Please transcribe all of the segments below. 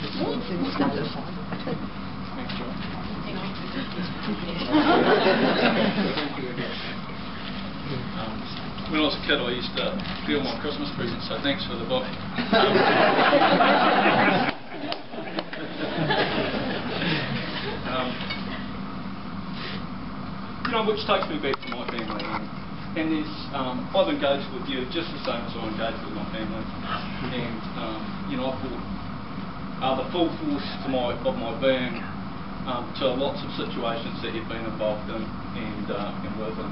When I was a kid, I used to feel my Christmas presents, so thanks for the book. Which takes me back to my family, and there's, I've engaged with you just the same as I engaged with my family, and I've brought the full force of my being to lots of situations that you've been involved in and with, and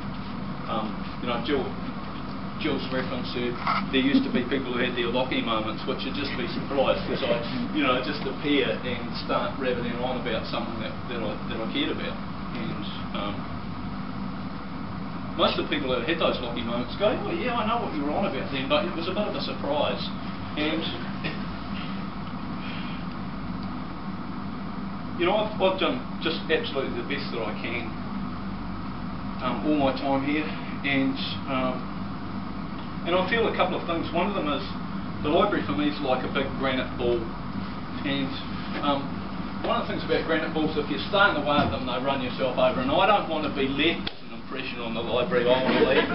Jill's reference said there used to be people who had their Lockie moments, which would just be surprised because I just appear and start rabbiting on about something that I cared about, and most of the people that had those Lockie moments go, oh yeah, I know what you were on about then, but it was a bit of a surprise. And I've done just absolutely the best that I can all my time here, and I feel a couple of things. One of them is the library for me is like a big granite ball, and one of the things about granite balls, if you stay in the way of them, they run yourself over, and I don't want to be left on the library. I want to leave.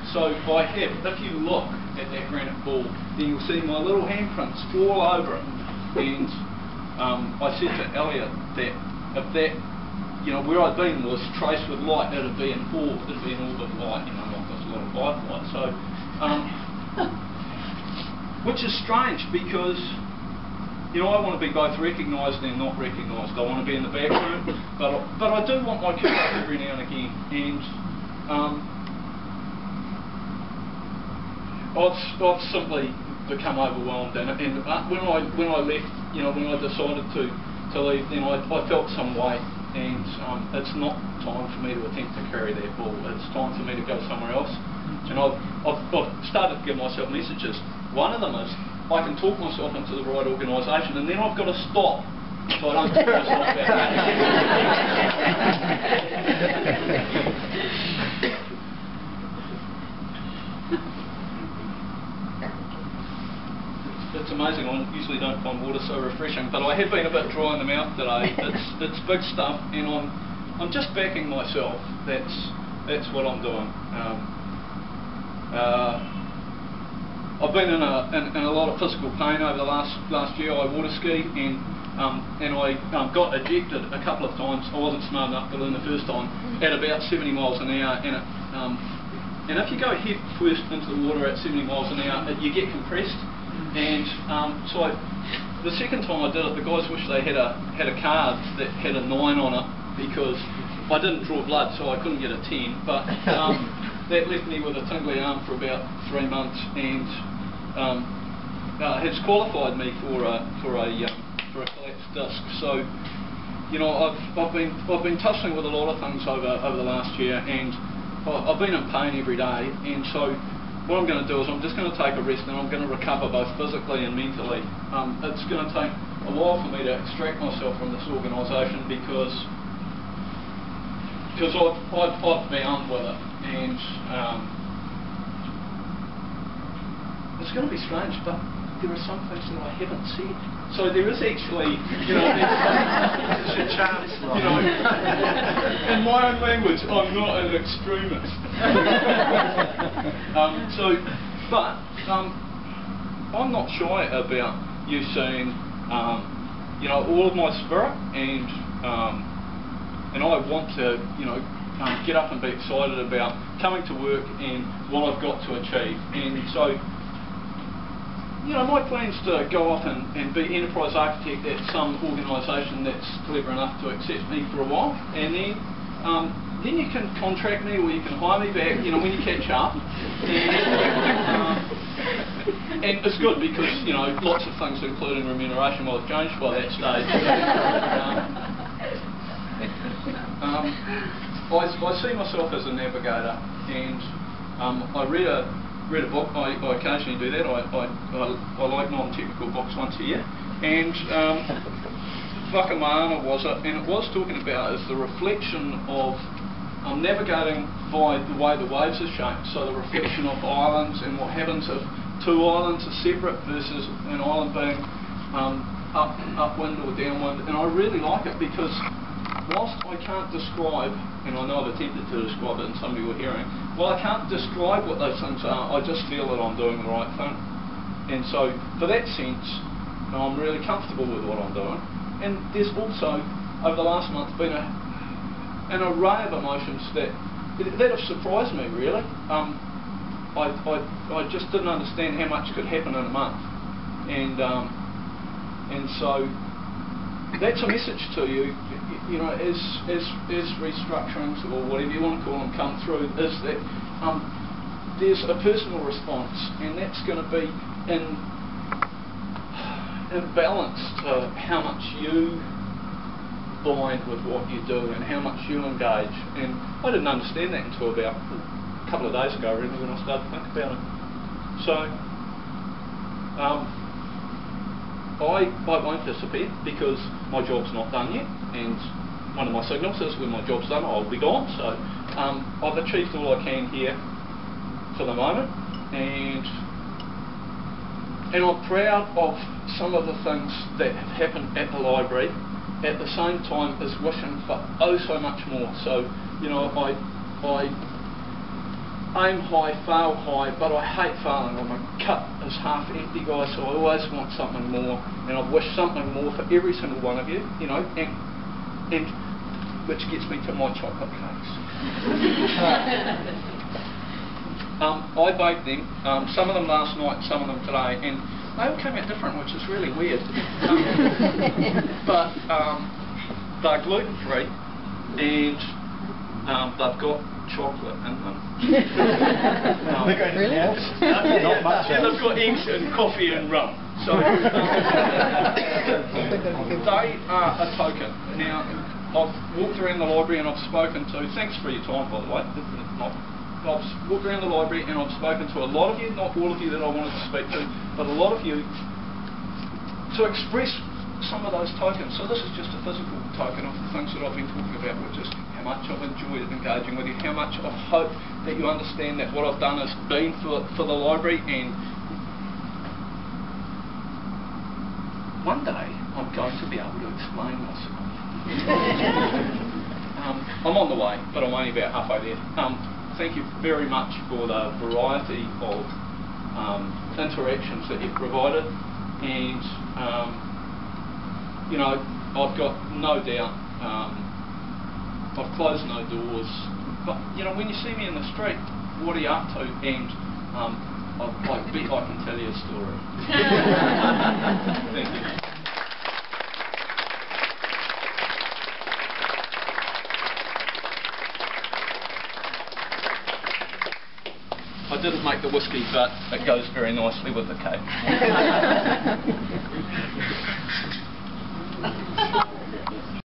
So I have, if you look at that granite ball, then you'll see my little handprints all over it. And I said to Elliot that if that, where I'd been was traced with light, it'd be an orb of light, like this little firefly. So, which is strange because I want to be both recognised and not recognised. I want to be in the background, but I do want my cue up every now and again. And I've simply become overwhelmed. And when I left, when I decided to leave, then I felt some weight. And it's not time for me to attempt to carry that ball. It's time for me to go somewhere else. And I've started to give myself messages. One of them is, I can talk myself into the right organisation, and then I've got to stop so I don't talk myself back It's amazing. I usually don't find water so refreshing, but I have been a bit dry in the mouth today. It's big stuff, and I'm just backing myself. That's what I'm doing. I've been in a lot of physical pain over the last year. I water skied and I got ejected a couple of times. I wasn't smart enough to learn the first time at about 70 miles an hour, and if you go head first into the water at 70 miles an hour, you get compressed. And so the second time I did it, the guys wished they had a card that had a 9 on it because I didn't draw blood, so I couldn't get a 10. But that left me with a tingly arm for about 3 months, and has qualified me for a collapsed disc. So I've been tussling with a lot of things over the last year, and I've been in pain every day. And so what I'm going to do is I'm just going to take a rest, and I'm going to recover both physically and mentally. It's going to take a while for me to extract myself from this organisation because I've bound with it. And it's going to be strange, but there are some things that I haven't said. So there is actually, in my own language, I'm not an extremist. I'm not shy about you seeing, all of my spirit, and I want to, get up and be excited about coming to work and what I've got to achieve. And so, my plan's to go off and be enterprise architect at some organisation that's clever enough to accept me for a while, and then you can contract me or you can hire me back, when you catch up. And it's good because, lots of things, including remuneration, will have changed by that stage. I see myself as a navigator, and I read a book. I occasionally do that. I like non-technical books once a year, and Whakamana was it, and it was talking about is the reflection of navigating by the way the waves are shaped. So the reflection of islands and what happens if two islands are separate versus an island being upwind or downwind, and I really like it because whilst I can't describe, and I know I've attempted to describe it and some of you are hearing, well, I can't describe what those things are, I just feel that I'm doing the right thing. And so, for that sense, I'm really comfortable with what I'm doing. And there's also, over the last month, been an array of emotions that have surprised me, really. I just didn't understand how much could happen in a month. And so, that's a message to you, you know, as restructurings or whatever you want to call them come through, is that there's a personal response, and that's going to be in balance to how much you bind with what you do and how much you engage. And I didn't understand that until about a couple of days ago, really, when I started to think about it. So I won't disappear because my job's not done yet, and one of my signals is when my job's done I'll be gone. So I've achieved all I can here for the moment, and I'm proud of some of the things that have happened at the library, at the same time as wishing for oh so much more. So, you know, I aim high, fail high, but I hate failing. I'm a cup is half empty guy, so I always want something more, and I wish something more for every single one of you, you know, and which gets me to my chocolate cakes. I baked them, some of them last night, some of them today, and they all came out different, which is really weird. But they're gluten-free, and they've got chocolate in them. Really? Not much. Yeah, they've got eggs and coffee and rum. So they are a token. Now, I've walked around the library and I've spoken to, thanks for your time by the way, I've walked around the library and I've spoken to a lot of you, not all of you that I wanted to speak to, but a lot of you to express some of those tokens. So this is just a physical token of the things that I've been talking about, which is how much I've enjoyed engaging with you, how much I've hoped that you understand that what I've done has been for the library, and one day I'm going to be able to explain myself. I'm on the way, but I'm only about halfway there. Thank you very much for the variety of interactions that you've provided, and you know, I've got no doubt I've closed no doors, but you know, when you see me in the street, what are you up to? And I bet I can tell you a story. Thank you. I didn't make the whiskey, but it goes very nicely with the cake.